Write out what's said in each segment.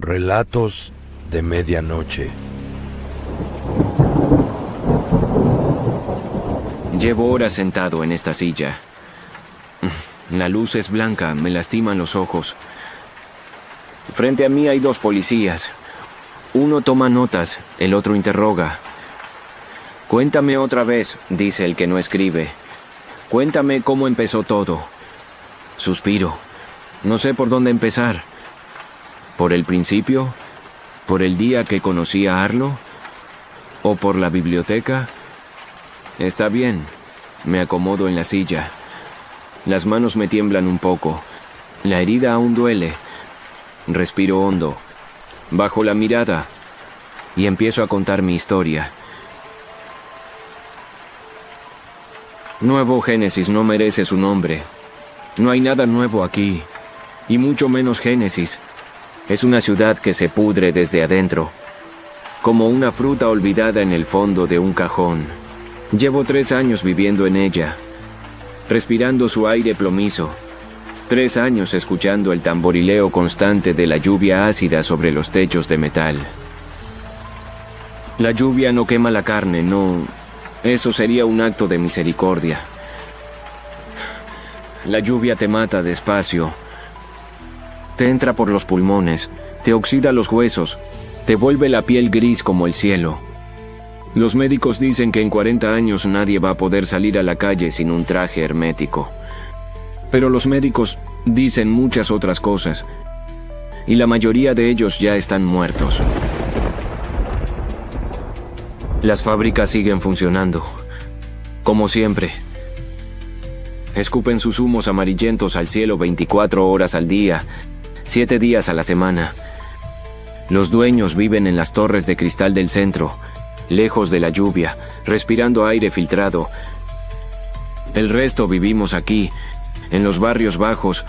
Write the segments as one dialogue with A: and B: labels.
A: Relatos de medianoche.
B: Llevo horas sentado en esta silla. La luz es blanca, me lastiman los ojos. Frente a mí hay dos policías. Uno toma notas, el otro interroga. Cuéntame otra vez, dice el que no escribe. Cuéntame cómo empezó todo. Suspiro. No sé por dónde empezar. ¿Por el principio? ¿Por el día que conocí a Arlo? ¿O por la biblioteca? Está bien. Me acomodo en la silla. Las manos me tiemblan un poco. La herida aún duele. Respiro hondo. Bajo la mirada. Y empiezo a contar mi historia. Nuevo Génesis no merece su nombre. No hay nada nuevo aquí. Y mucho menos Génesis. Es una ciudad que se pudre desde adentro. Como una fruta olvidada en el fondo de un cajón. Llevo 3 años viviendo en ella. Respirando su aire plomizo. 3 años escuchando el tamborileo constante de la lluvia ácida sobre los techos de metal. La lluvia no quema la carne, no. Eso sería un acto de misericordia. La lluvia te mata despacio. Te entra por los pulmones, te oxida los huesos, te vuelve la piel gris como el cielo. Los médicos dicen que en 40 años nadie va a poder salir a la calle sin un traje hermético. Pero los médicos dicen muchas otras cosas, y la mayoría de ellos ya están muertos. Las fábricas siguen funcionando, como siempre. Escupen sus humos amarillentos al cielo 24 horas al día, 7 días a la semana. Los dueños viven en las torres de cristal del centro, lejos de la lluvia, respirando aire filtrado. El resto vivimos aquí, en los barrios bajos,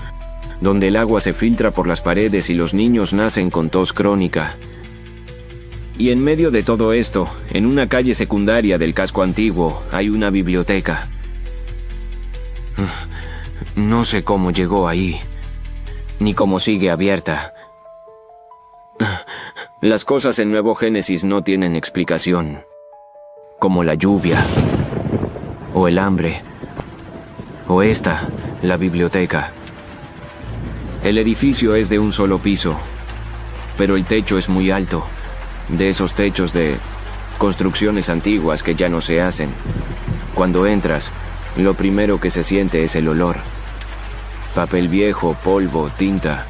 B: donde el agua se filtra por las paredes y los niños nacen con tos crónica. Y en medio de todo esto, en una calle secundaria del casco antiguo, hay una biblioteca. No sé cómo llegó ahí, ni cómo sigue abierta. Las cosas en Nuevo Génesis no tienen explicación, como la lluvia, o el hambre, o esta, la biblioteca. El edificio es de un solo piso, pero el techo es muy alto, de esos techos de construcciones antiguas que ya no se hacen. Cuando entras, lo primero que se siente es el olor. Papel viejo, polvo, tinta.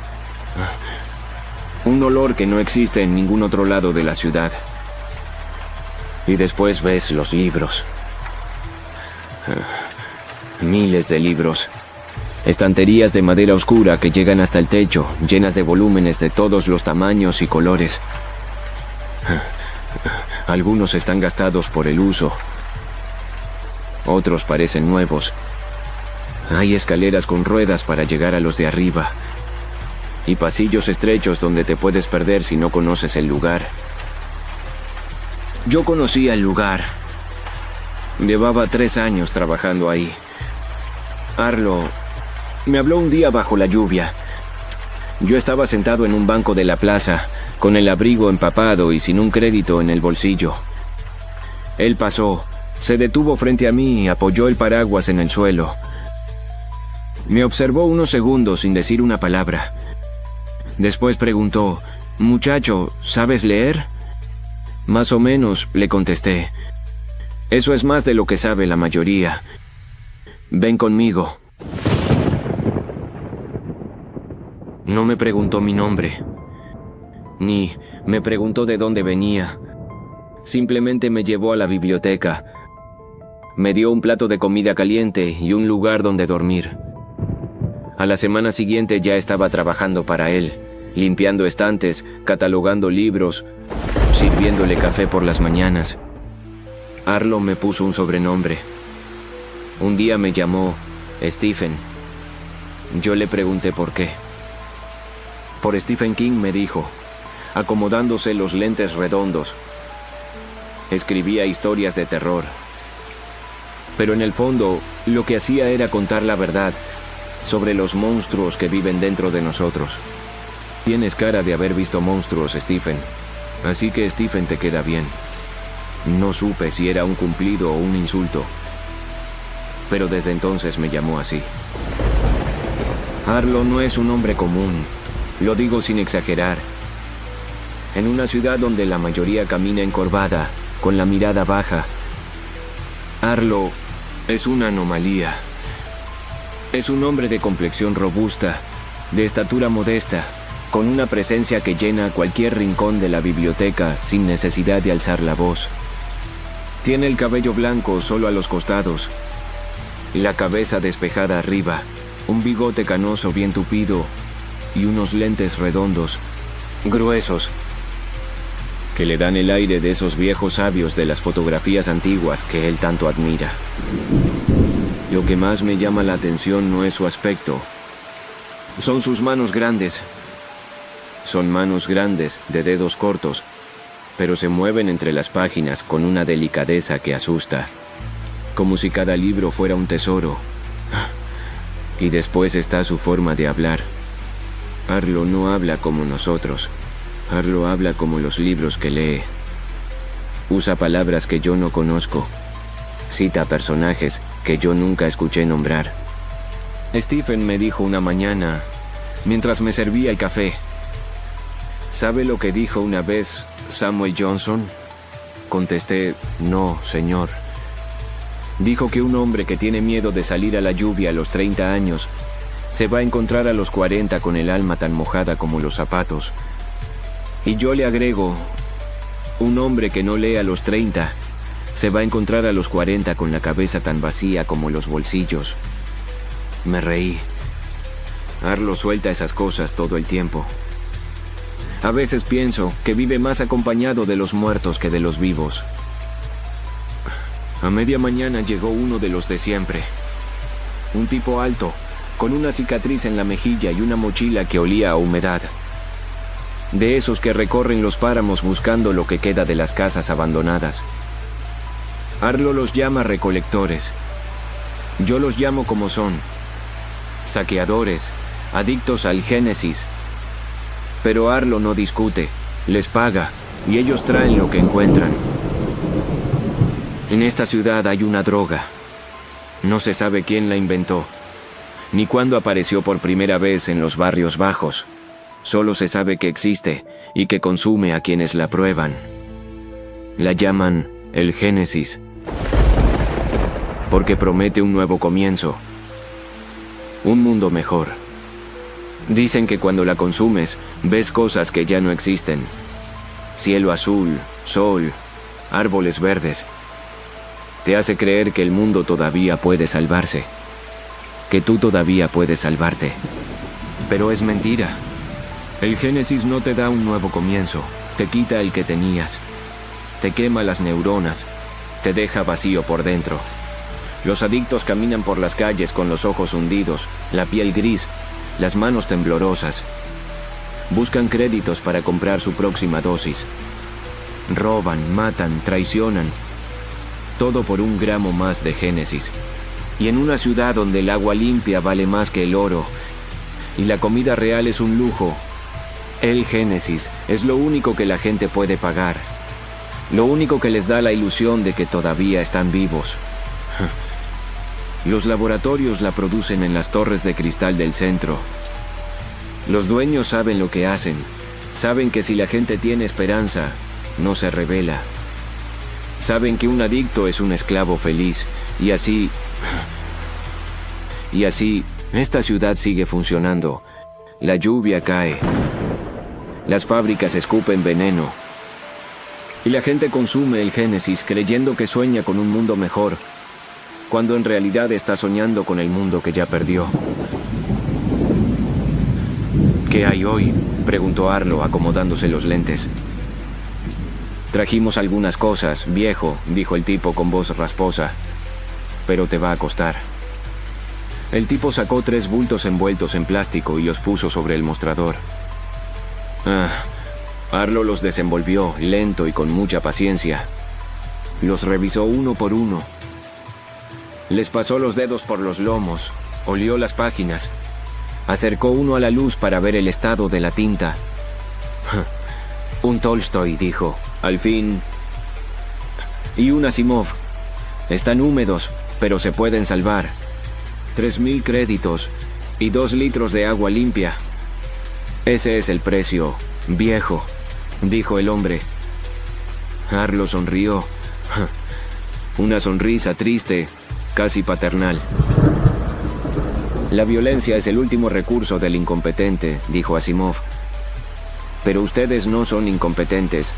B: Un olor que no existe en ningún otro lado de la ciudad. Y después ves los libros. Miles de libros. Estanterías de madera oscura que llegan hasta el techo, llenas de volúmenes de todos los tamaños y colores. Algunos están gastados por el uso. Otros parecen nuevos. Hay escaleras con ruedas para llegar a los de arriba. Y pasillos estrechos donde te puedes perder si no conoces el lugar. Yo conocía el lugar. Llevaba 3 años trabajando ahí. Arlo me habló un día bajo la lluvia. Yo estaba sentado en un banco de la plaza, con el abrigo empapado y sin un crédito en el bolsillo. Él pasó, se detuvo frente a mí y apoyó el paraguas en el suelo. Me observó unos segundos sin decir una palabra. Después preguntó, «Muchacho, ¿sabes leer?» «Más o menos», le contesté. «Eso es más de lo que sabe la mayoría. Ven conmigo». No me preguntó mi nombre, ni me preguntó de dónde venía. Simplemente me llevó a la biblioteca. Me dio un plato de comida caliente y un lugar donde dormir. A la semana siguiente ya estaba trabajando para él, limpiando estantes, catalogando libros, sirviéndole café por las mañanas. Arlo me puso un sobrenombre. Un día me llamó Stephen. Yo le pregunté por qué. Por Stephen King, me dijo, acomodándose los lentes redondos. Escribía historias de terror. Pero en el fondo, lo que hacía era contar la verdad sobre los monstruos que viven dentro de nosotros. Tienes cara de haber visto monstruos, Stephen. Así que Stephen te queda bien. No supe si era un cumplido o un insulto, pero desde entonces me llamó así. Arlo no es un hombre común, lo digo sin exagerar. En una ciudad donde la mayoría camina encorvada, con la mirada baja, Arlo es una anomalía. Es un hombre de complexión robusta, de estatura modesta, con una presencia que llena cualquier rincón de la biblioteca sin necesidad de alzar la voz. Tiene el cabello blanco solo a los costados, la cabeza despejada arriba, un bigote canoso bien tupido y unos lentes redondos, gruesos, que le dan el aire de esos viejos sabios de las fotografías antiguas que él tanto admira. Lo que más me llama la atención no es su aspecto, son sus manos grandes. Son manos grandes, de dedos cortos, pero se mueven entre las páginas con una delicadeza que asusta, como si cada libro fuera un tesoro. Y después está su forma de hablar. Arlo no habla como nosotros. Arlo habla como los libros que lee. Usa palabras que yo no conozco. Cita personajes que yo nunca escuché nombrar. Stephen me dijo una mañana, mientras me servía el café: ¿sabe lo que dijo una vez Samuel Johnson? Contesté: no, señor. Dijo que un hombre que tiene miedo de salir a la lluvia a los 30 años se va a encontrar a los 40 con el alma tan mojada como los zapatos. Y yo le agrego: un hombre que no lee a los 30 se va a encontrar a los 40 con la cabeza tan vacía como los bolsillos. Me reí. Arlo suelta esas cosas todo el tiempo. A veces pienso que vive más acompañado de los muertos que de los vivos. A media mañana llegó uno de los de siempre. Un tipo alto, con una cicatriz en la mejilla y una mochila que olía a humedad. De esos que recorren los páramos buscando lo que queda de las casas abandonadas. Arlo los llama recolectores. Yo los llamo como son: saqueadores, adictos al Génesis. Pero Arlo no discute, les paga, y ellos traen lo que encuentran. En esta ciudad hay una droga. No se sabe quién la inventó, ni cuándo apareció por primera vez en los barrios bajos. Solo se sabe que existe y que consume a quienes la prueban. La llaman el Génesis, porque promete un nuevo comienzo, un mundo mejor. Dicen que cuando la consumes, ves cosas que ya no existen. Cielo azul, sol, árboles verdes. Te hace creer que el mundo todavía puede salvarse, que tú todavía puedes salvarte. Pero es mentira. El Génesis no te da un nuevo comienzo, te quita el que tenías, te quema las neuronas, te deja vacío por dentro. Los adictos caminan por las calles con los ojos hundidos, la piel gris, las manos temblorosas. Buscan créditos para comprar su próxima dosis. Roban, matan, traicionan. Todo por un gramo más de Génesis. Y en una ciudad donde el agua limpia vale más que el oro, y la comida real es un lujo, el Génesis es lo único que la gente puede pagar. Lo único que les da la ilusión de que todavía están vivos. Los laboratorios la producen en las torres de cristal del centro. Los dueños saben lo que hacen. Saben que si la gente tiene esperanza, no se rebela. Saben que un adicto es un esclavo feliz. Y así, esta ciudad sigue funcionando. La lluvia cae. Las fábricas escupen veneno. Y la gente consume el Génesis creyendo que sueña con un mundo mejor, cuando en realidad está soñando con el mundo que ya perdió. ¿Qué hay hoy?, preguntó Arlo, acomodándose los lentes. Trajimos algunas cosas, viejo, dijo el tipo con voz rasposa. Pero te va a costar. El tipo sacó 3 bultos envueltos en plástico y los puso sobre el mostrador. Arlo los desenvolvió, lento y con mucha paciencia. Los revisó uno por uno. Les pasó los dedos por los lomos, olió las páginas. Acercó uno a la luz para ver el estado de la tinta. Un Tolstoy, dijo, al fin. Y un Asimov. Están húmedos, pero se pueden salvar. 3,000 créditos y 2 litros de agua limpia. Ese es el precio, viejo, dijo el hombre. Arlo sonrió. Una sonrisa triste, casi paternal. La violencia es el último recurso del incompetente, dijo Asimov. Pero ustedes no son incompetentes.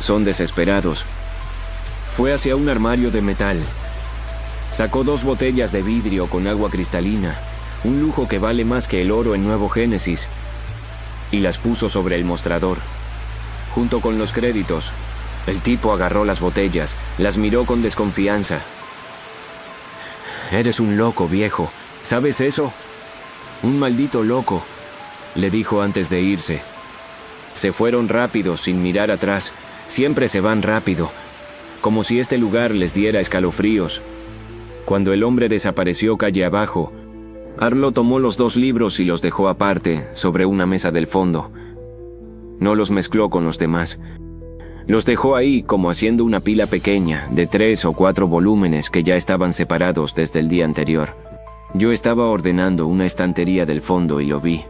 B: Son desesperados. Fue hacia un armario de metal. Sacó 2 botellas de vidrio con agua cristalina, un lujo que vale más que el oro en Nuevo Génesis, y las puso sobre el mostrador, junto con los créditos. El tipo agarró las botellas, las miró con desconfianza. Eres un loco, viejo. ¿Sabes eso? Un maldito loco, le dijo antes de irse. Se fueron rápido, sin mirar atrás. Siempre se van rápido, como si este lugar les diera escalofríos. Cuando el hombre desapareció calle abajo, Arlo tomó los 2 libros y los dejó aparte, sobre una mesa del fondo. No los mezcló con los demás. Los dejó ahí como haciendo una pila pequeña, de 3 o 4 volúmenes que ya estaban separados desde el día anterior. Yo estaba ordenando una estantería del fondo y lo vi.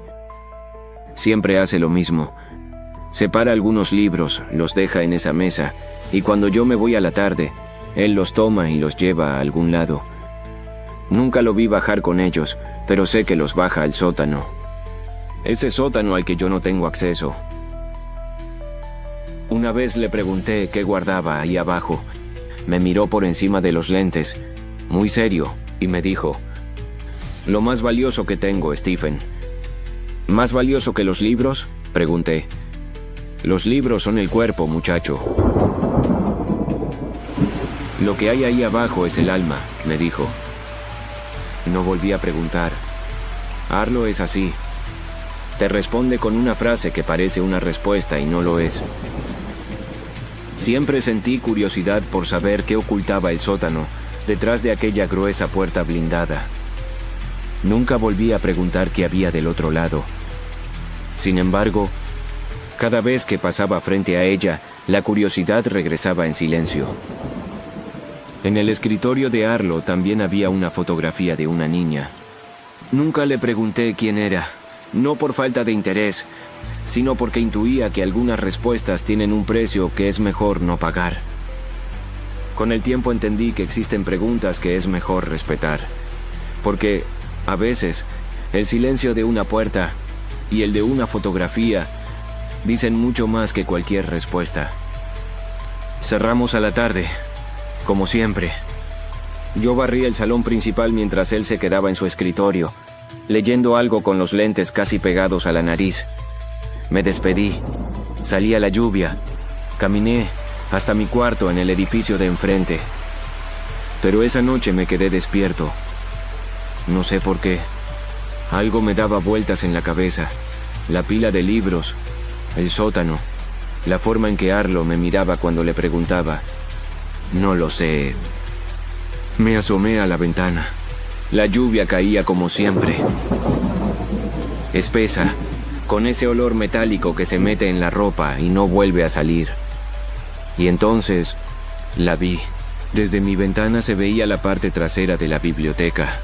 B: Siempre hace lo mismo. Separa algunos libros, los deja en esa mesa, y cuando yo me voy a la tarde, él los toma y los lleva a algún lado. Nunca lo vi bajar con ellos, pero sé que los baja al sótano. Ese sótano al que yo no tengo acceso. Una vez le pregunté qué guardaba ahí abajo. Me miró por encima de los lentes, muy serio, y me dijo: «Lo más valioso que tengo, Stephen». «¿Más valioso que los libros?», pregunté. «Los libros son el cuerpo, muchacho». «Lo que hay ahí abajo es el alma», me dijo. No volví a preguntar. Arlo es así. Te responde con una frase que parece una respuesta y no lo es. Siempre sentí curiosidad por saber qué ocultaba el sótano detrás de aquella gruesa puerta blindada. Nunca volví a preguntar qué había del otro lado. Sin embargo, cada vez que pasaba frente a ella, la curiosidad regresaba en silencio. En el escritorio de Arlo también había una fotografía de una niña. Nunca le pregunté quién era, no por falta de interés, sino porque intuía que algunas respuestas tienen un precio que es mejor no pagar. Con el tiempo entendí que existen preguntas que es mejor respetar, porque, a veces, el silencio de una puerta y el de una fotografía dicen mucho más que cualquier respuesta. Cerramos a la tarde, como siempre. Yo barrí el salón principal mientras él se quedaba en su escritorio, leyendo algo con los lentes casi pegados a la nariz. Me despedí, salí a la lluvia, caminé hasta mi cuarto en el edificio de enfrente. Pero esa noche me quedé despierto. No sé por qué. Algo me daba vueltas en la cabeza. La pila de libros, el sótano, la forma en que Arlo me miraba cuando le preguntaba. No lo sé. Me asomé a la ventana. La lluvia caía como siempre. Espesa, con ese olor metálico que se mete en la ropa y no vuelve a salir. Y entonces, la vi. Desde mi ventana se veía la parte trasera de la biblioteca.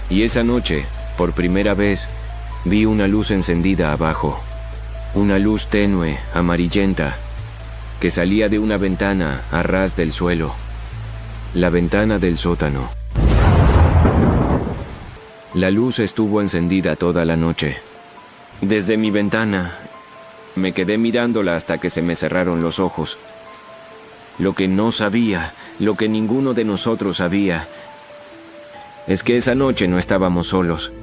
B: Y esa noche, por primera vez, vi una luz encendida abajo. Una luz tenue, amarillenta, que salía de una ventana a ras del suelo. La ventana del sótano. La luz estuvo encendida toda la noche. Desde mi ventana, me quedé mirándola hasta que se me cerraron los ojos. Lo que no sabía, lo que ninguno de nosotros sabía, es que esa noche no estábamos solos.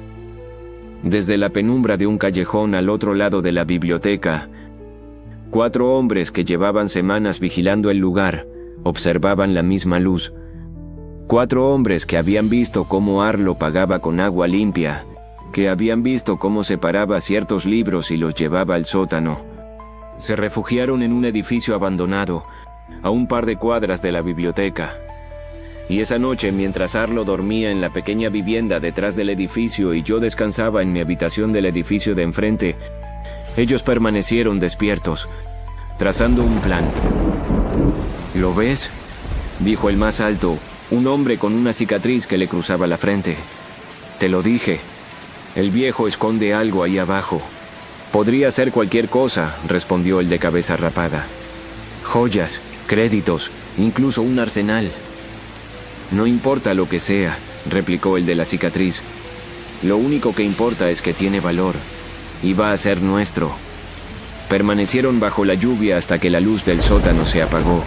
B: Desde la penumbra de un callejón al otro lado de la biblioteca, 4 hombres que llevaban semanas vigilando el lugar observaban la misma luz. 4 hombres que habían visto cómo Arlo pagaba con agua limpia, que habían visto cómo separaba ciertos libros y los llevaba al sótano. Se refugiaron en un edificio abandonado, a un par de cuadras de la biblioteca. Y esa noche, mientras Arlo dormía en la pequeña vivienda detrás del edificio y yo descansaba en mi habitación del edificio de enfrente, ellos permanecieron despiertos, trazando un plan. ¿Lo ves?, dijo el más alto, un hombre con una cicatriz que le cruzaba la frente. Te lo dije. El viejo esconde algo ahí abajo. Podría ser cualquier cosa, respondió el de cabeza rapada. Joyas, créditos, incluso un arsenal. No importa lo que sea, replicó el de la cicatriz. Lo único que importa es que tiene valor, y va a ser nuestro. Permanecieron bajo la lluvia hasta que la luz del sótano se apagó.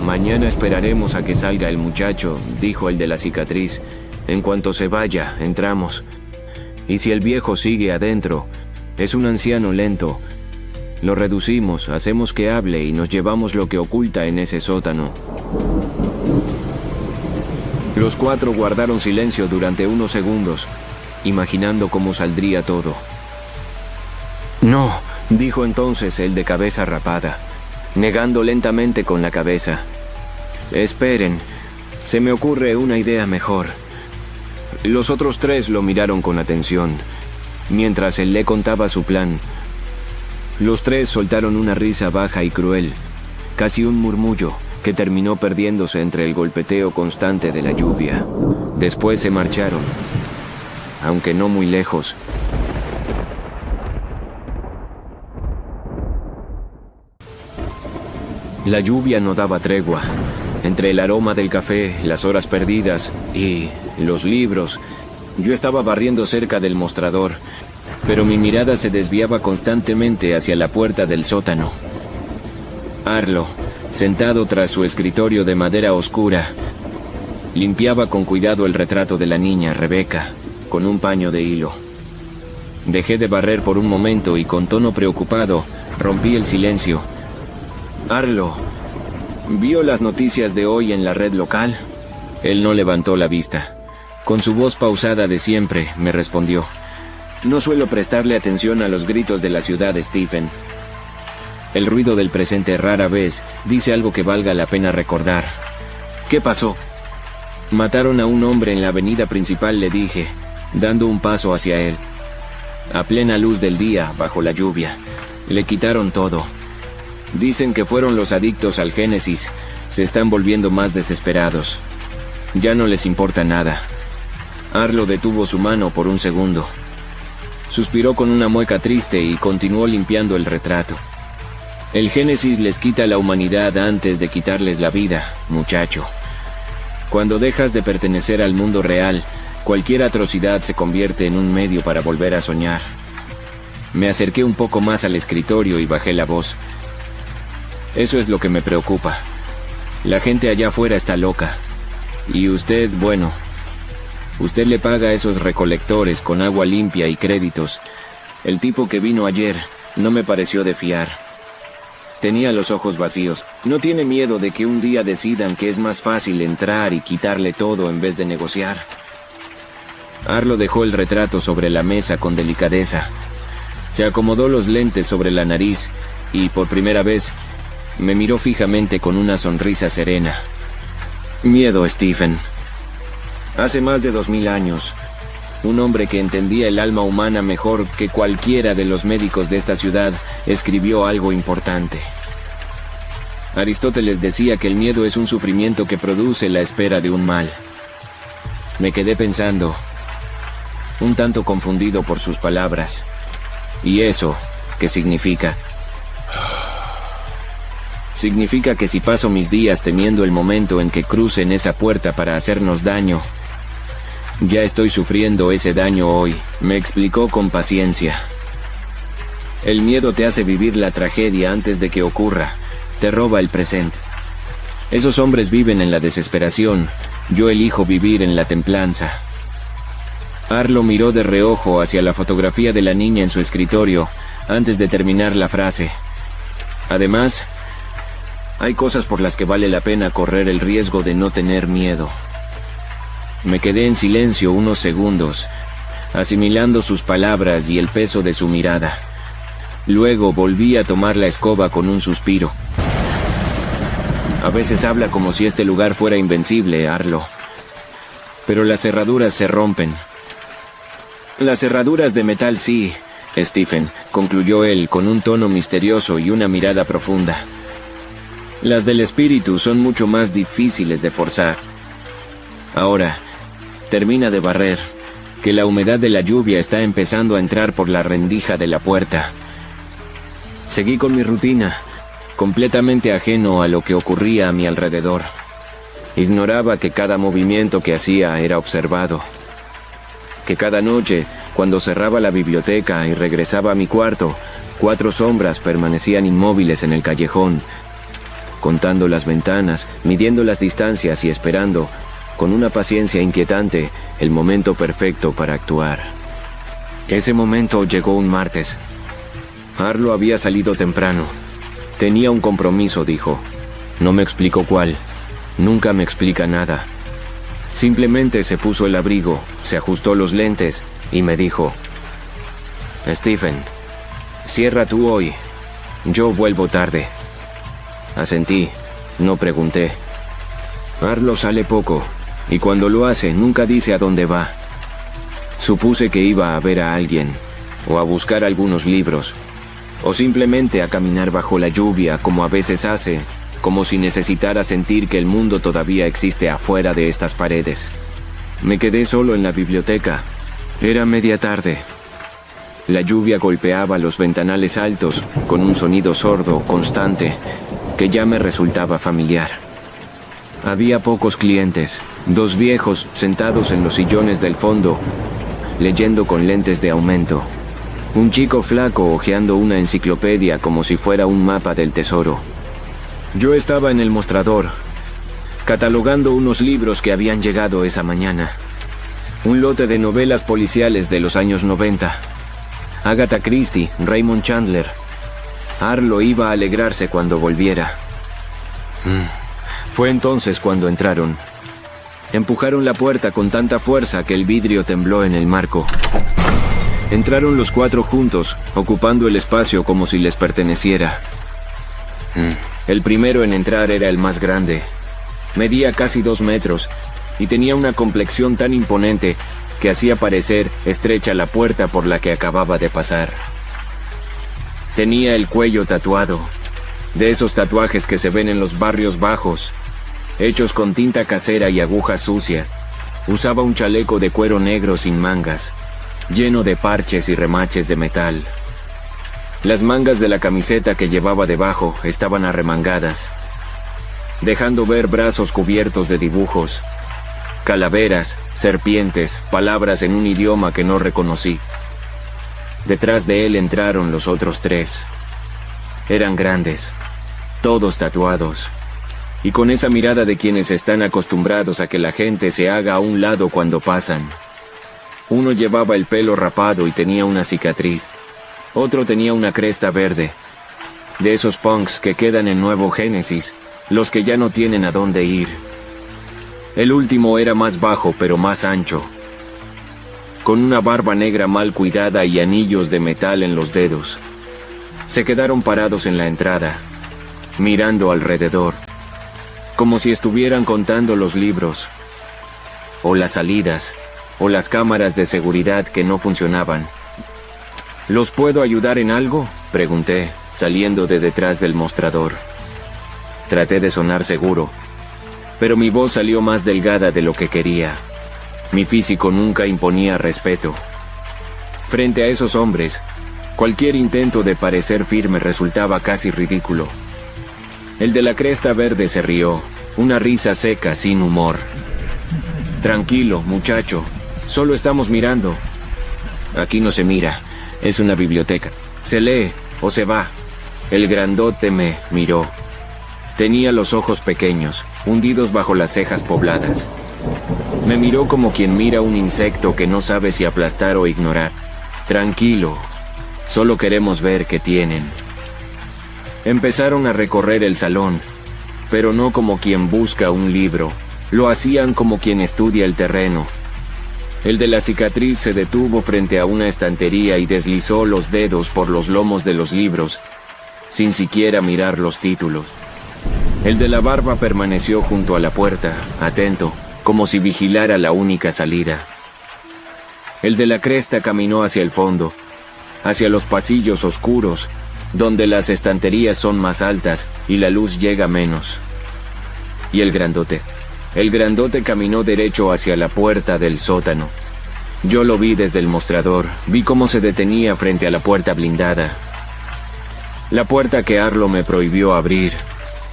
B: Mañana esperaremos a que salga el muchacho, dijo el de la cicatriz. En cuanto se vaya, entramos. Y si el viejo sigue adentro, es un anciano lento. Lo reducimos, hacemos que hable y nos llevamos lo que oculta en ese sótano. Los cuatro guardaron silencio durante unos segundos, imaginando cómo saldría todo. No, dijo entonces el de cabeza rapada, negando lentamente con la cabeza. Esperen, se me ocurre una idea mejor. Los otros tres lo miraron con atención, mientras él le contaba su plan. Los tres soltaron una risa baja y cruel, casi un murmullo, que terminó perdiéndose entre el golpeteo constante de la lluvia. Después se marcharon, aunque no muy lejos. La lluvia no daba tregua. Entre el aroma del café, las horas perdidas y los libros, yo estaba barriendo cerca del mostrador, pero mi mirada se desviaba constantemente hacia la puerta del sótano. Arlo, sentado tras su escritorio de madera oscura, limpiaba con cuidado el retrato de la niña, Rebeca, con un paño de hilo. Dejé de barrer por un momento y con tono preocupado rompí el silencio. Arlo, ¿vio las noticias de hoy en la red local? Él no levantó la vista. Con su voz pausada de siempre, me respondió. No suelo prestarle atención a los gritos de la ciudad, Stephen. El ruido del presente rara vez dice algo que valga la pena recordar. ¿Qué pasó? Mataron a un hombre en la avenida principal, le dije, dando un paso hacia él. A plena luz del día, bajo la lluvia. Le quitaron todo. Dicen que fueron los adictos al Génesis. Se están volviendo más desesperados. Ya no les importa nada. Arlo detuvo su mano por un segundo. Suspiró con una mueca triste y continuó limpiando el retrato. El Génesis les quita la humanidad antes de quitarles la vida, muchacho. Cuando dejas de pertenecer al mundo real, cualquier atrocidad se convierte en un medio para volver a soñar. Me acerqué un poco más al escritorio y bajé la voz. Eso es lo que me preocupa. La gente allá afuera está loca. Y usted, bueno, usted le paga a esos recolectores con agua limpia y créditos. El tipo que vino ayer no me pareció de fiar. Tenía los ojos vacíos. ¿No tiene miedo de que un día decidan que es más fácil entrar y quitarle todo en vez de negociar? Arlo dejó el retrato sobre la mesa con delicadeza. Se acomodó los lentes sobre la nariz y, por primera vez, me miró fijamente con una sonrisa serena. Miedo, Stephen. Hace más de 2000 años, un hombre que entendía el alma humana mejor que cualquiera de los médicos de esta ciudad escribió algo importante. Aristóteles decía que el miedo es un sufrimiento que produce la espera de un mal. Me quedé pensando, un tanto confundido por sus palabras. ¿Y eso qué significa? Significa que si paso mis días temiendo el momento en que crucen esa puerta para hacernos daño, ya estoy sufriendo ese daño hoy, me explicó con paciencia. El miedo te hace vivir la tragedia antes de que ocurra, te roba el presente. Esos hombres viven en la desesperación, yo elijo vivir en la templanza. Arlo miró de reojo hacia la fotografía de la niña en su escritorio, antes de terminar la frase. Además, hay cosas por las que vale la pena correr el riesgo de no tener miedo. Me quedé en silencio unos segundos, asimilando sus palabras y el peso de su mirada. Luego volví a tomar la escoba con un suspiro. A veces habla como si este lugar fuera invencible, Arlo. Pero las cerraduras se rompen. Las cerraduras de metal sí, Stephen, concluyó él con un tono misterioso y una mirada profunda. Las del espíritu son mucho más difíciles de forzar. Ahora, termina de barrer, que la humedad de la lluvia está empezando a entrar por la rendija de la puerta. Seguí con mi rutina, completamente ajeno a lo que ocurría a mi alrededor. Ignoraba que cada movimiento que hacía era observado. Que cada noche, cuando cerraba la biblioteca y regresaba a mi cuarto, 4 sombras permanecían inmóviles en el callejón, contando las ventanas, midiendo las distancias y esperando, con una paciencia inquietante, el momento perfecto para actuar. Ese momento llegó un martes. Arlo había salido temprano. Tenía un compromiso, dijo. No me explicó cuál. Nunca me explica nada. Simplemente se puso el abrigo, se ajustó los lentes y me dijo: Stephen, cierra tú hoy. Yo vuelvo tarde. Asentí, no pregunté. Arlo sale poco, y cuando lo hace nunca dice a dónde va. Supuse que iba a ver a alguien, o a buscar algunos libros, o simplemente a caminar bajo la lluvia como a veces hace, como si necesitara sentir que el mundo todavía existe afuera de estas paredes. Me quedé solo en la biblioteca. Era media tarde. La lluvia golpeaba los ventanales altos con un sonido sordo, constante, que ya me resultaba familiar. Había pocos clientes, 2 viejos sentados en los sillones del fondo, leyendo con lentes de aumento. Un chico flaco hojeando una enciclopedia como si fuera un mapa del tesoro. Yo estaba en el mostrador, catalogando unos libros que habían llegado esa mañana. Un lote de novelas policiales de los años 90. Agatha Christie, Raymond Chandler. Arlo iba a alegrarse cuando volviera. Fue entonces cuando entraron. Empujaron la puerta con tanta fuerza que el vidrio tembló en el marco. Entraron los 4 juntos, ocupando el espacio como si les perteneciera. El primero en entrar era el más grande. Medía casi 2 metros y tenía una complexión tan imponente que hacía parecer estrecha la puerta por la que acababa de pasar. Tenía el cuello tatuado, de esos tatuajes que se ven en los barrios bajos, hechos con tinta casera y agujas sucias. Usaba un chaleco de cuero negro sin mangas, lleno de parches y remaches de metal. Las mangas de la camiseta que llevaba debajo estaban arremangadas, dejando ver brazos cubiertos de dibujos, calaveras, serpientes, palabras en un idioma que no reconocí. Detrás de él entraron los otros 3. Eran grandes, todos tatuados, y con esa mirada de quienes están acostumbrados a que la gente se haga a un lado cuando pasan. Uno llevaba el pelo rapado y tenía una cicatriz. Otro tenía una cresta verde. De esos punks que quedan en Nuevo Génesis, los que ya no tienen a dónde ir. El último era más bajo pero más ancho, con una barba negra mal cuidada y anillos de metal en los dedos. Se quedaron parados en la entrada, mirando alrededor, como si estuvieran contando los libros, o las salidas, o las cámaras de seguridad que no funcionaban. ¿Los puedo ayudar en algo?, pregunté, saliendo de detrás del mostrador. Traté de sonar seguro, pero mi voz salió más delgada de lo que quería. Mi físico nunca imponía respeto. Frente a esos hombres, cualquier intento de parecer firme resultaba casi ridículo. El de la cresta verde se rió, una risa seca, sin humor. Tranquilo, muchacho, solo estamos mirando. Aquí no se mira, es una biblioteca. Se lee o se va. El grandote me miró. Tenía los ojos pequeños, hundidos bajo las cejas pobladas. Me miró como quien mira un insecto que no sabe si aplastar o ignorar. Tranquilo, solo queremos ver qué tienen. Empezaron a recorrer el salón, pero no como quien busca un libro. Lo hacían como quien estudia el terreno. El de la cicatriz se detuvo frente a una estantería y deslizó los dedos por los lomos de los libros, sin siquiera mirar los títulos. El de la barba permaneció junto a la puerta, atento, como si vigilara la única salida. El de la cresta caminó hacia el fondo, hacia los pasillos oscuros, donde las estanterías son más altas y la luz llega menos. Y el grandote caminó derecho hacia la puerta del sótano. Yo lo vi desde el mostrador, vi cómo se detenía frente a la puerta blindada. La puerta que Arlo me prohibió abrir.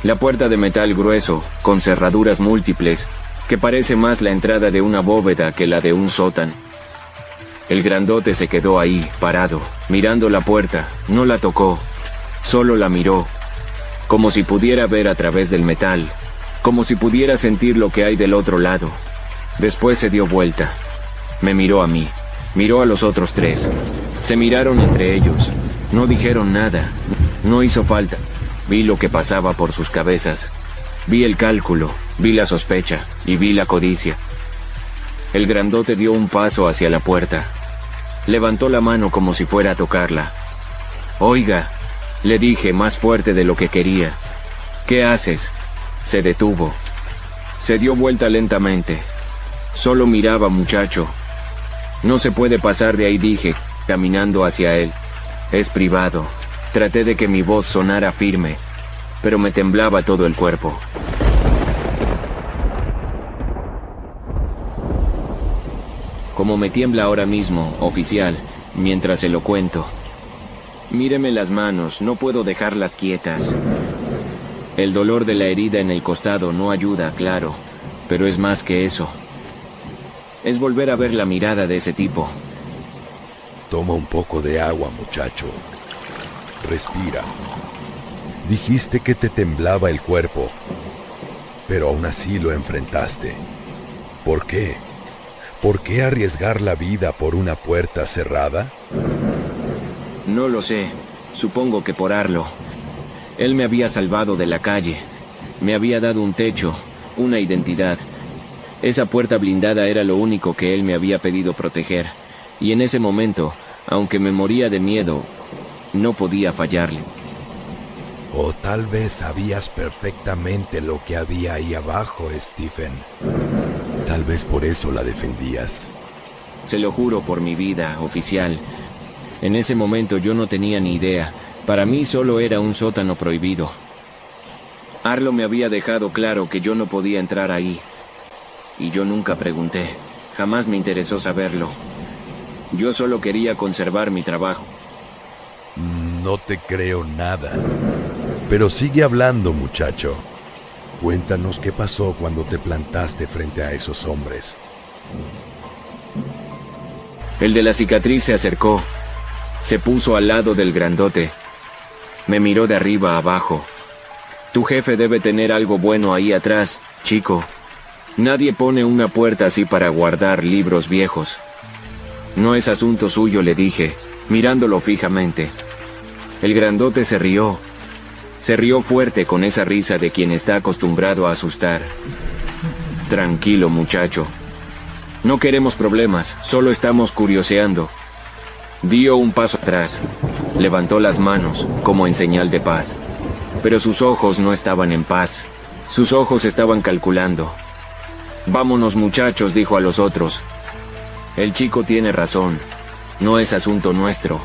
B: La puerta de metal grueso, con cerraduras múltiples, que parece más la entrada de una bóveda que la de un sótano. El grandote se quedó ahí, parado, mirando la puerta, no la tocó, solo la miró, como si pudiera ver a través del metal, como si pudiera sentir lo que hay del otro lado. Después se dio vuelta, me miró a mí, miró a los otros tres, se miraron entre ellos, no dijeron nada, no hizo falta. Vi lo que pasaba por sus cabezas, vi el cálculo, vi la sospecha y vi la codicia. El grandote dio un paso hacia la puerta. Levantó la mano como si fuera a tocarla. «Oiga», le dije más fuerte de lo que quería. «¿Qué haces?» Se detuvo. Se dio vuelta lentamente. «Solo miraba, muchacho». «No se puede pasar de ahí», dije, caminando hacia él. «Es privado». Traté de que mi voz sonara firme, pero me temblaba todo el cuerpo. Como me tiembla ahora mismo, oficial, mientras se lo cuento. Míreme las manos, no puedo dejarlas quietas. El dolor de la herida en el costado no ayuda, claro, pero es más que eso. Es volver a ver la mirada de ese tipo.
A: Toma un poco de agua, muchacho. Respira. Dijiste que te temblaba el cuerpo, pero aún así lo enfrentaste. ¿Por qué? ¿Por qué arriesgar la vida por una puerta cerrada?
B: No lo sé. Supongo que por Arlo. Él me había salvado de la calle. Me había dado un techo, una identidad. Esa puerta blindada era lo único que él me había pedido proteger. Y en ese momento, aunque me moría de miedo, no podía fallarle.
A: O tal vez sabías perfectamente lo que había ahí abajo, Stephen. Tal vez por eso la defendías.
B: Se lo juro por mi vida, oficial. En ese momento yo no tenía ni idea. Para mí solo era un sótano prohibido. Arlo me había dejado claro que yo no podía entrar ahí. Y yo nunca pregunté. Jamás me interesó saberlo. Yo solo quería conservar mi trabajo.
A: No te creo nada. Pero sigue hablando, muchacho. Cuéntanos qué pasó cuando te plantaste frente a esos hombres.
B: El de la cicatriz se acercó. Se puso al lado del grandote. Me miró de arriba a abajo. Tu jefe debe tener algo bueno ahí atrás, chico. Nadie pone una puerta así para guardar libros viejos. No es asunto suyo, le dije, mirándolo fijamente. El grandote se rió. Se rió fuerte con esa risa de quien está acostumbrado a asustar. Tranquilo, muchacho. No queremos problemas, solo estamos curioseando. Dio un paso atrás. Levantó las manos, como en señal de paz. Pero sus ojos no estaban en paz. Sus ojos estaban calculando. Vámonos, muchachos, dijo a los otros. El chico tiene razón. No es asunto nuestro.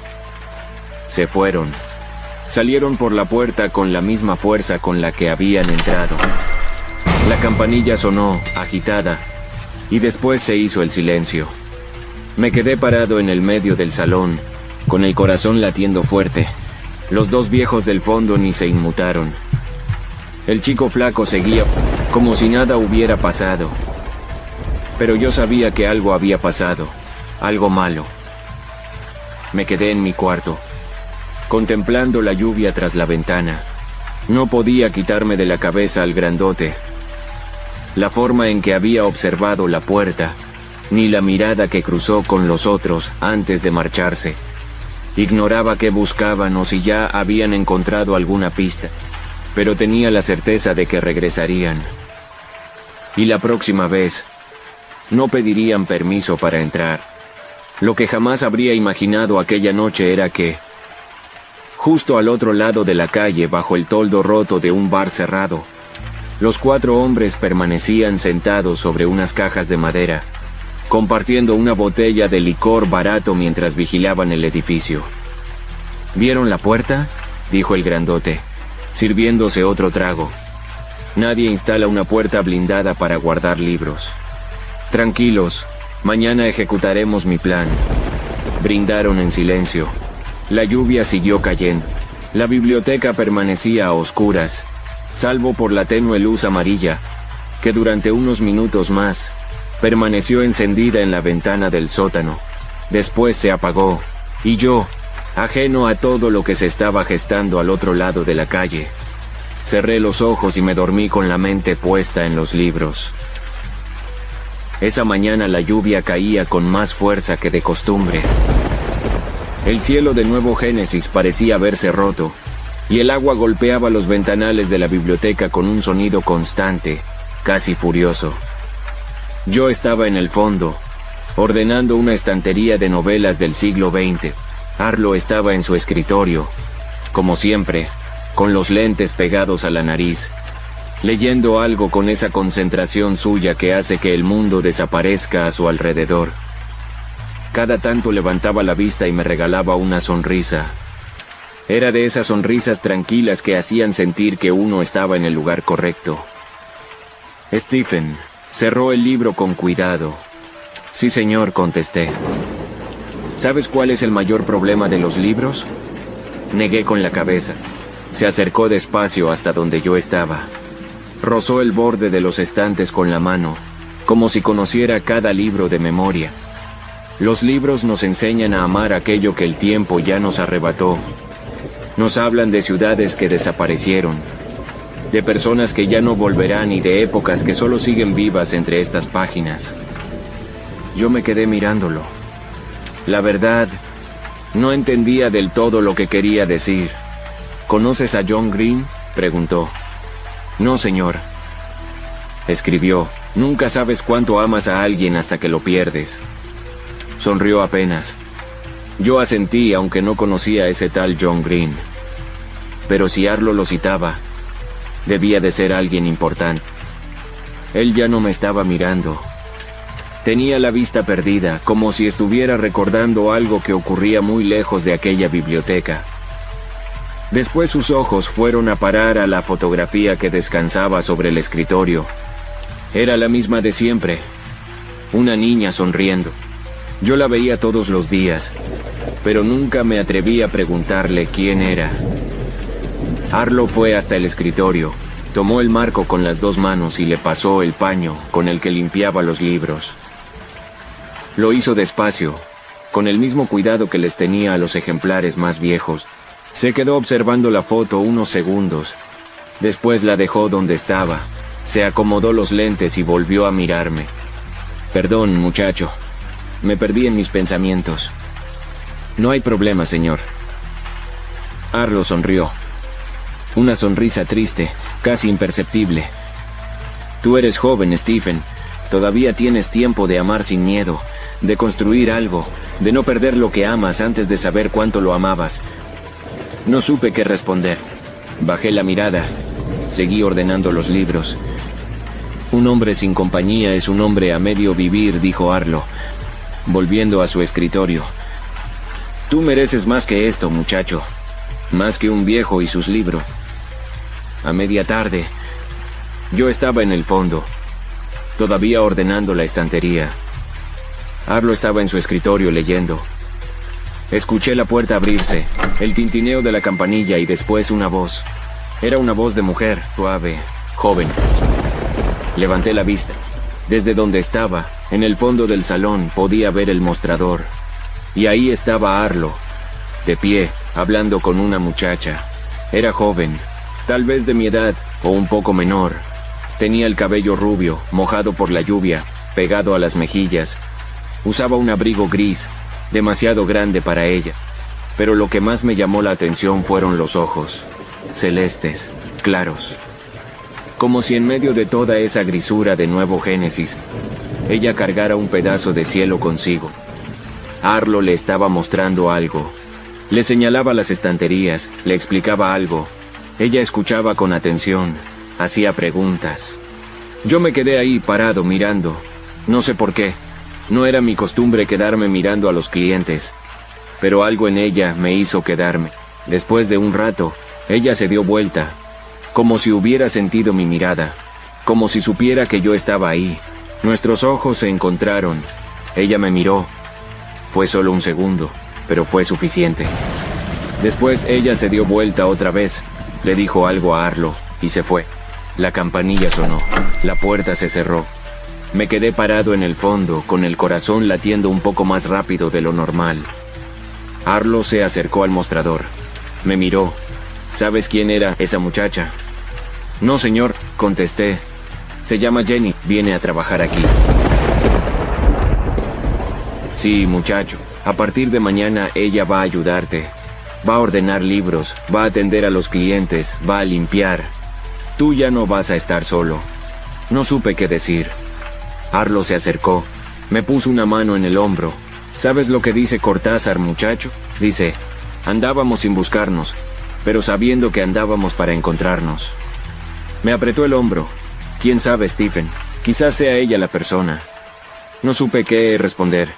B: Se fueron. Salieron por la puerta con la misma fuerza con la que habían entrado. La campanilla sonó, agitada, y después se hizo el silencio. Me quedé parado en el medio del salón, con el corazón latiendo fuerte. Los dos viejos del fondo ni se inmutaron. El chico flaco seguía, como si nada hubiera pasado. Pero yo sabía que algo había pasado, algo malo. Me quedé en mi cuarto, contemplando la lluvia tras la ventana. No podía quitarme de la cabeza al grandote. La forma en que había observado la puerta, ni la mirada que cruzó con los otros antes de marcharse. Ignoraba qué buscaban o si ya habían encontrado alguna pista, pero tenía la certeza de que regresarían. Y la próxima vez, no pedirían permiso para entrar. Lo que jamás habría imaginado aquella noche era que, justo al otro lado de la calle, bajo el toldo roto de un bar cerrado, Los 4 hombres permanecían sentados sobre unas cajas de madera, compartiendo una botella de licor barato mientras vigilaban el edificio. ¿Vieron la puerta?, dijo el grandote, sirviéndose otro trago. Nadie instala una puerta blindada para guardar libros. Tranquilos, mañana ejecutaremos mi plan. Brindaron en silencio. La lluvia siguió cayendo. La biblioteca permanecía a oscuras, salvo por la tenue luz amarilla, que durante unos minutos más permaneció encendida en la ventana del sótano. Después se apagó, y yo, ajeno a todo lo que se estaba gestando al otro lado de la calle, cerré los ojos y me dormí con la mente puesta en los libros. Esa mañana la lluvia caía con más fuerza que de costumbre. El cielo de Nuevo Génesis parecía haberse roto, y el agua golpeaba los ventanales de la biblioteca con un sonido constante, casi furioso. Yo estaba en el fondo, ordenando una estantería de novelas del siglo XX. Arlo estaba en su escritorio, como siempre, con los lentes pegados a la nariz, leyendo algo con esa concentración suya que hace que el mundo desaparezca a su alrededor. Cada tanto levantaba la vista y me regalaba una sonrisa. Era de esas sonrisas tranquilas que hacían sentir que uno estaba en el lugar correcto. Stephen cerró el libro con cuidado. Sí, señor, contesté. ¿Sabes cuál es el mayor problema de los libros? Negué con la cabeza. Se acercó despacio hasta donde yo estaba. Rozó el borde de los estantes con la mano, como si conociera cada libro de memoria. Los libros nos enseñan a amar aquello que el tiempo ya nos arrebató. Nos hablan de ciudades que desaparecieron, de personas que ya no volverán y de épocas que solo siguen vivas entre estas páginas. Yo me quedé mirándolo. La verdad, no entendía del todo lo que quería decir. ¿Conoces a John Green?, preguntó. No, señor. Escribió, nunca sabes cuánto amas a alguien hasta que lo pierdes. Sonrió apenas. Yo asentí, aunque no conocía a ese tal John Green. Pero si Arlo lo citaba, debía de ser alguien importante. Él ya no me estaba mirando. Tenía la vista perdida, como si estuviera recordando algo que ocurría muy lejos de aquella biblioteca. Después sus ojos fueron a parar a la fotografía que descansaba sobre el escritorio. Era la misma de siempre. Una niña sonriendo. Yo la veía todos los días, pero nunca me atreví a preguntarle quién era. Arlo fue hasta el escritorio, tomó el marco con las 2 manos y le pasó el paño con el que limpiaba los libros. Lo hizo despacio, con el mismo cuidado que les tenía a los ejemplares más viejos. Se quedó observando la foto unos segundos. Después la dejó donde estaba, se acomodó los lentes y volvió a mirarme. Perdón, muchacho. Me perdí en mis pensamientos. No hay problema, señor. Arlo sonrió. Una sonrisa triste, casi imperceptible. Tú eres joven, Stephen. Todavía tienes tiempo de amar sin miedo, de construir algo, de no perder lo que amas antes de saber cuánto lo amabas. No supe qué responder. Bajé la mirada. Seguí ordenando los libros. Un hombre sin compañía es un hombre a medio vivir, dijo Arlo, volviendo a su escritorio. Tú mereces más que esto, muchacho. Más que un viejo y sus libros. A media tarde, yo estaba en el fondo, todavía ordenando la estantería. Arlo estaba en su escritorio leyendo. Escuché la puerta abrirse, el tintineo de la campanilla y después una voz. Era una voz de mujer, suave, joven. Levanté la vista. Desde donde estaba, en el fondo del salón, podía ver el mostrador. Y ahí estaba Arlo, de pie, hablando con una muchacha. Era joven, tal vez de mi edad o un poco menor. Tenía el cabello rubio, mojado por la lluvia, pegado a las mejillas. Usaba un abrigo gris, demasiado grande para ella. Pero lo que más me llamó la atención fueron los ojos, celestes, claros. Como si en medio de toda esa grisura de Nuevo Génesis, ella cargara un pedazo de cielo consigo. Arlo le estaba mostrando algo. Le señalaba las estanterías, le explicaba algo. Ella escuchaba con atención, Hacía preguntas. Yo me quedé ahí parado mirando. No sé por qué. No era mi costumbre quedarme mirando a los clientes. Pero algo en ella me hizo quedarme. Después de un rato, ella se dio vuelta, como si hubiera sentido mi mirada, como si supiera que yo estaba ahí. Nuestros ojos se encontraron. Ella me miró. Fue solo un segundo, pero fue suficiente. Después ella se dio vuelta otra vez, le dijo algo a Arlo, y se fue. La campanilla sonó, la puerta se cerró. Me quedé parado en el fondo, con el corazón latiendo un poco más rápido de lo normal. Arlo se acercó al mostrador. Me miró. ¿Sabes quién era esa muchacha? No, señor, contesté. Se llama Jenny, viene a trabajar aquí. Sí, muchacho, a partir de mañana ella va a ayudarte. Va a ordenar libros, va a atender a los clientes, va a limpiar. Tú ya no vas a estar solo. No supe qué decir. Arlo se acercó, me puso una mano en el hombro. ¿Sabes lo que dice Cortázar, muchacho? Dice, andábamos sin buscarnos, pero sabiendo que andábamos para encontrarnos. Me apretó el hombro. ¿Quién sabe, Stephen? Quizás sea ella la persona. No supe qué responder.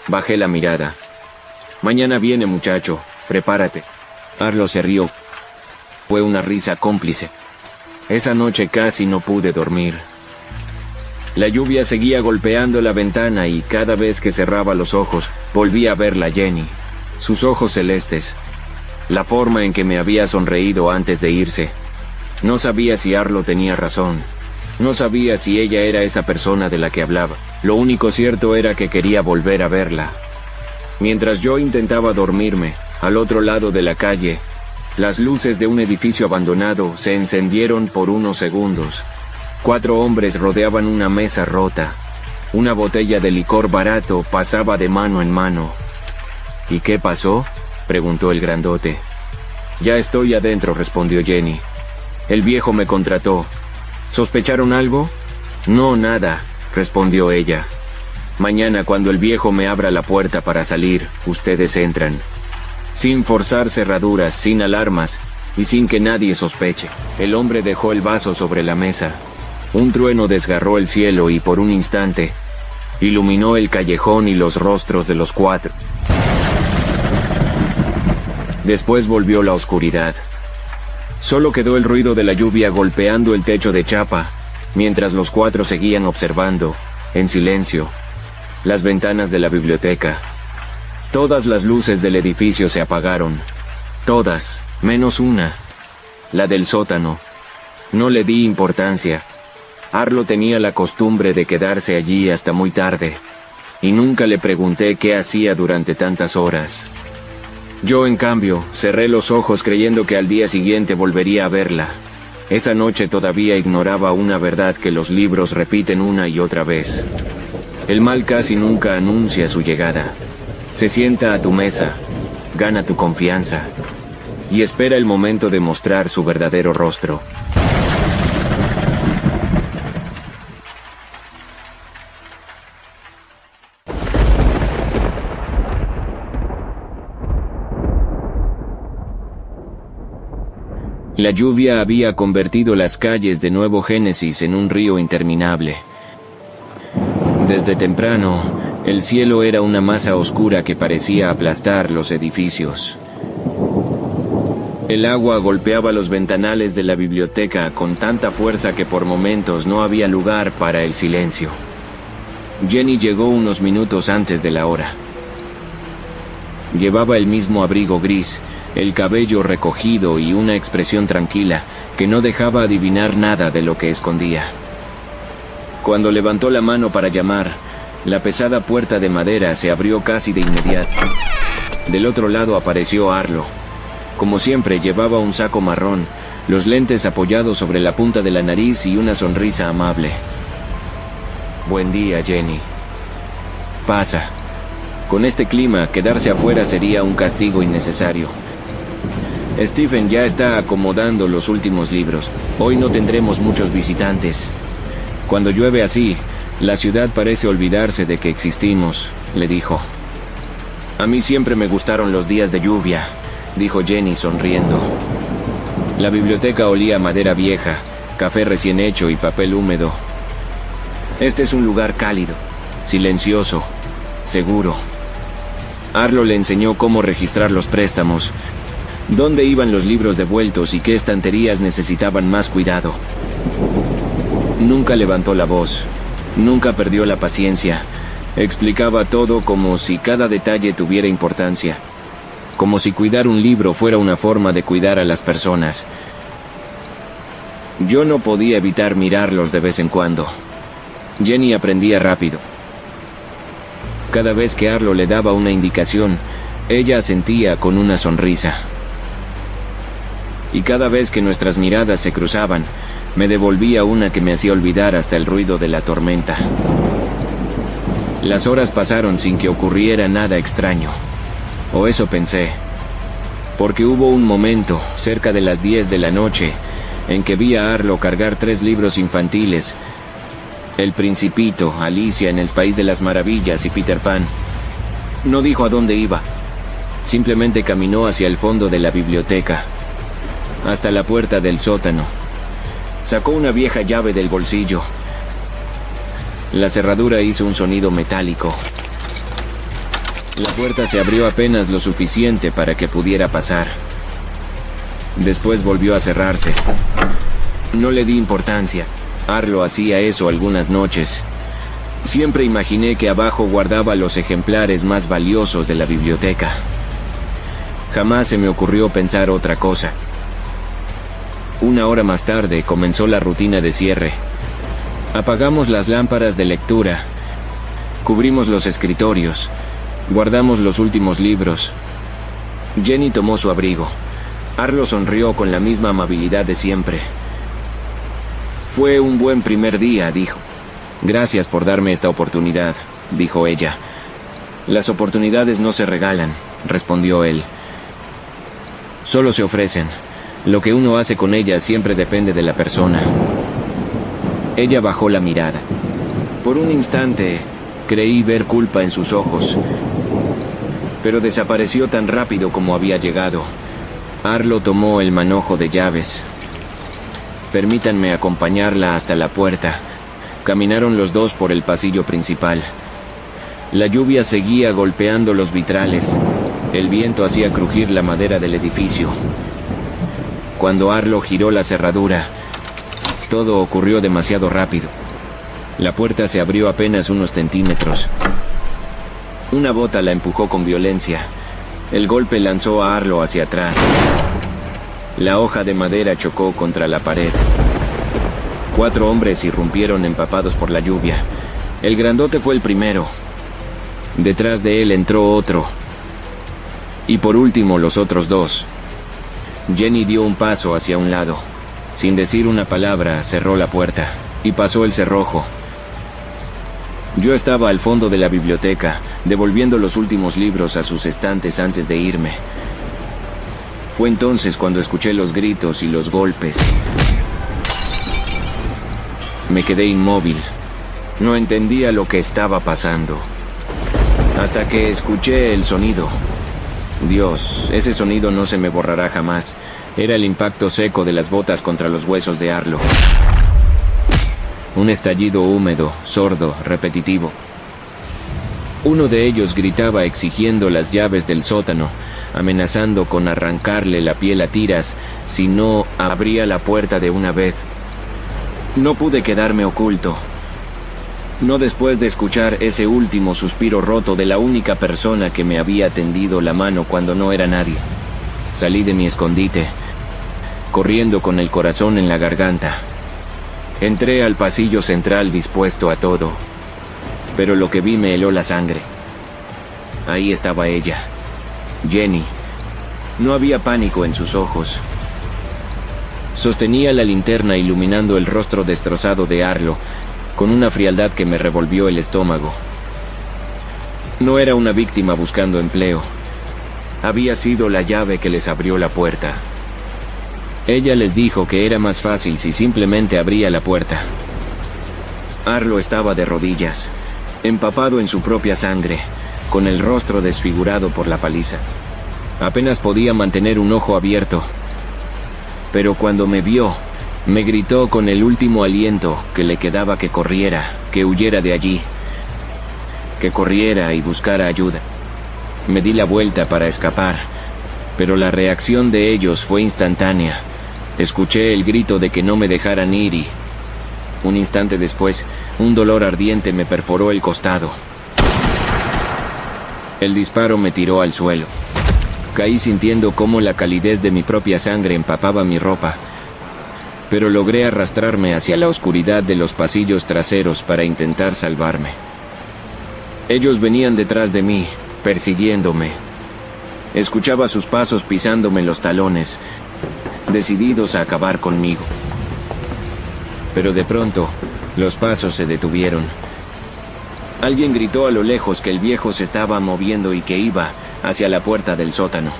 B: Bajé la mirada. Mañana viene, muchacho. Prepárate. Arlo se rió. Fue una risa cómplice. Esa noche casi no pude dormir. La lluvia seguía golpeando la ventana y cada vez que cerraba los ojos, volvía a verla a Jenny. Sus ojos celestes. La forma en que me había sonreído antes de irse. No sabía si Arlo tenía razón. No sabía si ella era esa persona de la que hablaba. Lo único cierto era que quería volver a verla. Mientras yo intentaba dormirme, al otro lado de la calle, las luces de un edificio abandonado se encendieron por unos segundos. 4 hombres rodeaban una mesa rota. Una botella de licor barato pasaba de mano en mano. ¿Y qué pasó?, preguntó el grandote. Ya estoy adentro, respondió Jenny. El viejo me contrató. ¿Sospecharon algo? No, nada, respondió ella. Mañana, cuando el viejo me abra la puerta para salir, ustedes entran. Sin forzar cerraduras, sin alarmas, y sin que nadie sospeche. El hombre dejó el vaso sobre la mesa. Un trueno desgarró el cielo y por un instante, iluminó el callejón y los rostros de los 4. Después volvió la oscuridad. Solo quedó el ruido de la lluvia golpeando el techo de chapa, mientras los 4 seguían observando, en silencio, las ventanas de la biblioteca. Todas las luces del edificio se apagaron. Todas, menos una. La del sótano. No le di importancia. Arlo tenía la costumbre de quedarse allí hasta muy tarde, y nunca le pregunté qué hacía durante tantas horas. Yo, en cambio, cerré los ojos creyendo que al día siguiente volvería a verla. Esa noche todavía ignoraba una verdad que los libros repiten una y otra vez. El mal casi nunca anuncia su llegada. Se sienta a tu mesa, gana tu confianza, y espera el momento de mostrar su verdadero rostro. La lluvia había convertido las calles de Nuevo Génesis en un río interminable. Desde temprano, el cielo era una masa oscura que parecía aplastar los edificios. El agua golpeaba los ventanales de la biblioteca con tanta fuerza que por momentos no había lugar para el silencio. Jenny llegó unos minutos antes de la hora. Llevaba el mismo abrigo gris, el cabello recogido y una expresión tranquila que no dejaba adivinar nada de lo que escondía. Cuando levantó la mano para llamar, la pesada puerta de madera se abrió casi de inmediato. Del otro lado apareció Arlo. Como siempre, llevaba un saco marrón, los lentes apoyados sobre la punta de la nariz y una sonrisa amable. Buen día, Jenny. Pasa. Con este clima, quedarse afuera sería un castigo innecesario. Stephen ya está acomodando los últimos libros. Hoy no tendremos muchos visitantes. Cuando llueve así, la ciudad parece olvidarse de que existimos, le dijo. A mí siempre me gustaron los días de lluvia, dijo Jenny sonriendo. La biblioteca olía a madera vieja, café recién hecho y papel húmedo. Este es un lugar cálido, silencioso, seguro. Arlo le enseñó cómo registrar los préstamos, dónde iban los libros devueltos y qué estanterías necesitaban más cuidado. Nunca levantó la voz, nunca perdió la paciencia. Explicaba todo como si cada detalle tuviera importancia, como si cuidar un libro fuera una forma de cuidar a las personas. Yo no podía evitar mirarlos de vez en cuando. Jenny aprendía rápido. Cada vez que Arlo le daba una indicación, ella asentía con una sonrisa. Y cada vez que nuestras miradas se cruzaban, me devolvía una que me hacía olvidar hasta el ruido de la tormenta. Las horas pasaron sin que ocurriera nada extraño. O eso pensé. Porque hubo un momento, cerca de las 10 de la noche, en que vi a Arlo cargar 3 libros infantiles: El Principito, Alicia en el País de las Maravillas y Peter Pan. No dijo a dónde iba. Simplemente caminó hacia el fondo de la biblioteca, hasta la puerta del sótano. Sacó una vieja llave del bolsillo. La cerradura hizo un sonido metálico. La puerta se abrió apenas lo suficiente para que pudiera pasar. Después volvió a cerrarse. No le di importancia. Arlo hacía eso algunas noches. Siempre imaginé que abajo guardaba los ejemplares más valiosos de la biblioteca. Jamás se me ocurrió pensar otra cosa. Una hora más tarde comenzó la rutina de cierre. Apagamos las lámparas de lectura, cubrimos los escritorios, guardamos los últimos libros. Jenny tomó su abrigo. Arlo sonrió con la misma amabilidad de siempre. Fue un buen primer día, dijo. Gracias por darme esta oportunidad, dijo ella. Las oportunidades no se regalan, respondió él. Solo se ofrecen. Lo que uno hace con ellas siempre depende de la persona. Ella bajó la mirada. Por un instante, creí ver culpa en sus ojos, pero desapareció tan rápido como había llegado. Arlo tomó el manojo de llaves. Permítanme acompañarla hasta la puerta. Caminaron los dos por el pasillo principal. La lluvia seguía golpeando los vitrales. El viento hacía crujir la madera del edificio. Cuando Arlo giró la cerradura, todo ocurrió demasiado rápido. La puerta se abrió apenas unos centímetros. Una bota la empujó con violencia. El golpe lanzó a Arlo hacia atrás. La hoja de madera chocó contra la pared. 4 hombres irrumpieron empapados por la lluvia. El grandote fue el primero. Detrás de él entró otro. Y por último los otros 2. Jenny dio un paso hacia un lado. Sin decir una palabra, cerró la puerta y pasó el cerrojo. Yo estaba al fondo de la biblioteca, devolviendo los últimos libros a sus estantes antes de irme. Fue entonces cuando escuché los gritos y los golpes. Me quedé inmóvil. No entendía lo que estaba pasando. Hasta que escuché el sonido. Dios, ese sonido no se me borrará jamás. Era el impacto seco de las botas contra los huesos de Arlo. Un estallido húmedo, sordo, repetitivo. Uno de ellos gritaba exigiendo las llaves del sótano, amenazando con arrancarle la piel a tiras si no abría la puerta de una vez. No pude quedarme oculto. No después de escuchar ese último suspiro roto de la única persona que me había tendido la mano cuando no era nadie. Salí de mi escondite, corriendo con el corazón en la garganta. Entré al pasillo central dispuesto a todo, pero lo que vi me heló la sangre. Ahí estaba ella, Jenny. No había pánico en sus ojos. Sostenía la linterna iluminando el rostro destrozado de Arlo, con una frialdad que me revolvió el estómago. No era una víctima buscando empleo. Había sido la llave que les abrió la puerta. Ella les dijo que era más fácil si simplemente abría la puerta. Arlo estaba de rodillas, empapado en su propia sangre, con el rostro desfigurado por la paliza. Apenas podía mantener un ojo abierto. Pero cuando me vio, Me gritó con el último aliento que le quedaba que corriera, que huyera de allí, que corriera y buscara ayuda. Me di la vuelta para escapar, pero la reacción de ellos fue instantánea. Escuché el grito de que no me dejaran ir y, un instante después, un dolor ardiente me perforó el costado. El disparo me tiró al suelo. Caí sintiendo cómo la calidez de mi propia sangre empapaba mi ropa, pero logré arrastrarme hacia la oscuridad de los pasillos traseros para intentar salvarme. Ellos venían detrás de mí, persiguiéndome. Escuchaba sus pasos pisándome los talones, decididos a acabar conmigo. Pero de pronto, los pasos se detuvieron. Alguien gritó a lo lejos que el viejo se estaba moviendo y que iba hacia la puerta del sótano.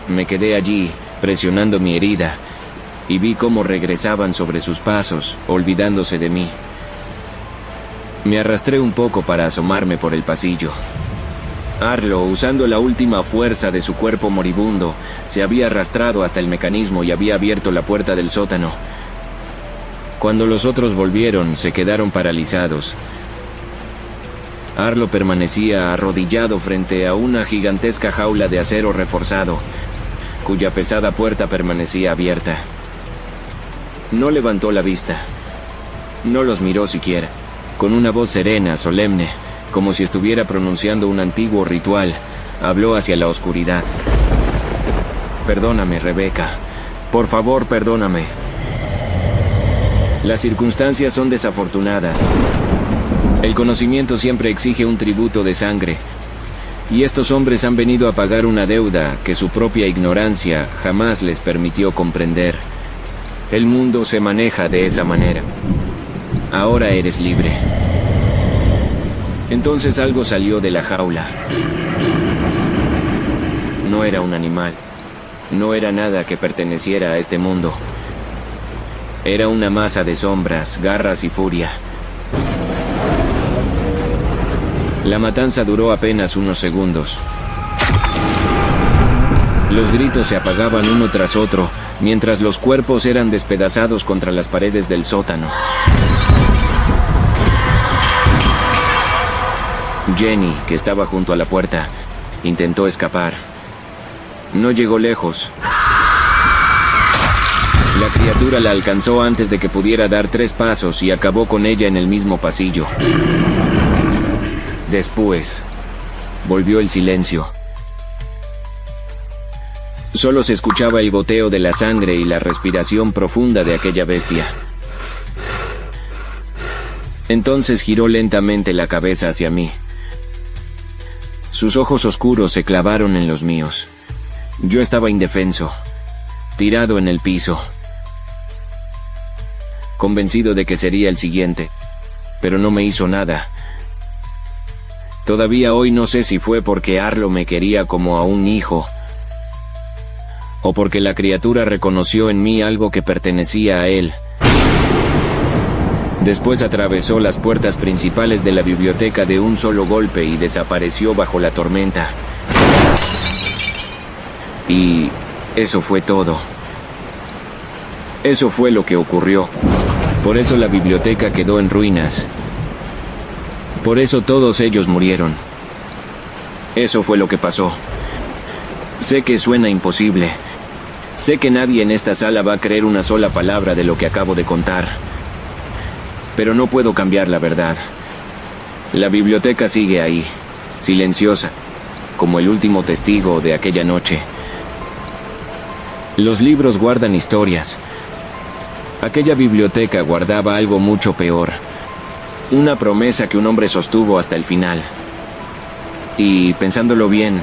B: Me quedé allí, presionando mi herida, y vi cómo regresaban sobre sus pasos, olvidándose de mí. Me arrastré un poco para asomarme por el pasillo. Arlo, usando la última fuerza de su cuerpo moribundo, se había arrastrado hasta el mecanismo y había abierto la puerta del sótano. Cuando los otros volvieron, se quedaron paralizados. Arlo permanecía arrodillado frente a una gigantesca jaula de acero reforzado, cuya pesada puerta permanecía abierta. No levantó la vista. No los miró siquiera. Con una voz serena, solemne, como si estuviera pronunciando un antiguo ritual, habló hacia la oscuridad. Perdóname, Rebeca. Por favor, perdóname. Las circunstancias son desafortunadas. El conocimiento siempre exige un tributo de sangre. Y estos hombres han venido a pagar una deuda que su propia ignorancia jamás les permitió comprender. El mundo se maneja de esa manera. Ahora eres libre. Entonces algo salió de la jaula. No era un animal. No era nada que perteneciera a este mundo. Era una masa de sombras, garras y furia. La matanza duró apenas unos segundos. Los gritos se apagaban uno tras otro, mientras los cuerpos eran despedazados contra las paredes del sótano. Jenny, que estaba junto a la puerta, intentó escapar. No llegó lejos. La criatura la alcanzó antes de que pudiera dar 3 pasos y acabó con ella en el mismo pasillo. Después, volvió el silencio. Solo se escuchaba el goteo de la sangre y la respiración profunda de aquella bestia. Entonces giró lentamente la cabeza hacia mí. Sus ojos oscuros se clavaron en los míos. Yo estaba indefenso, tirado en el piso, convencido de que sería el siguiente, pero no me hizo nada. Todavía hoy no sé si fue porque Arlo me quería como a un hijo, o porque la criatura reconoció en mí algo que pertenecía a él. Después atravesó las puertas principales de la biblioteca de un solo golpe y desapareció bajo la tormenta. Y eso fue todo. Eso fue lo que ocurrió. Por eso la biblioteca quedó en ruinas. Por eso todos ellos murieron. Eso fue lo que pasó. Sé que suena imposible. Sé que nadie en esta sala va a creer una sola palabra de lo que acabo de contar. Pero no puedo cambiar la verdad. La biblioteca sigue ahí, silenciosa, como el último testigo de aquella noche. Los libros guardan historias. Aquella biblioteca guardaba algo mucho peor. Una promesa que un hombre sostuvo hasta el final. Y pensándolo bien,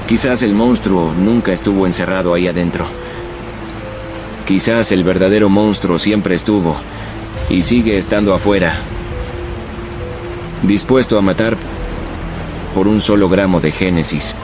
B: quizás el monstruo nunca estuvo encerrado ahí adentro. Quizás el verdadero monstruo siempre estuvo y sigue estando afuera, dispuesto a matar por un solo gramo de Génesis.